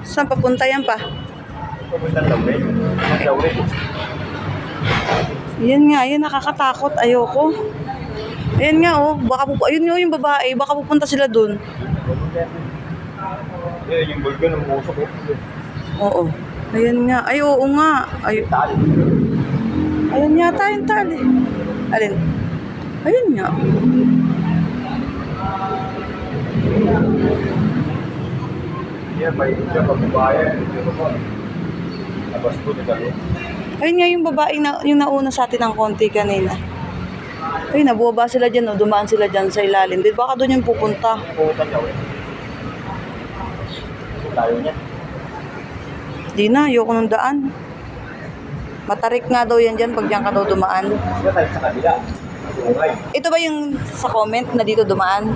Saan papunta yan pa? Papunta lang eh. Nagdawin. Yan nga, yan nakakatakot. Ayoko. Ayan nga oh, ayun nga yung babae, baka pupunta sila dun. Yung bulga ng musok ko. Oo. Ayan nga. Ay, oo nga. Ay, ayan yata yung tali. Alin? Ayun nga. Yan, may isa pagbabayan. Labas po na kami. Ayun nga yung babae na, yung nauna sa atin ng konti kanina. Ay, nabuwaba sila dyan, no? Dumaan sila dyan sa ilalim. Di baka doon yung pupunta. Pupunta niya eh. Tayo niya. Di na, ayoko nung daan. Matarik nga daw yan dyan pag dyan ka daw dumaan. Sila tayo sa kabila. Sungay. Ito ba yung sa comment na dito dumaan?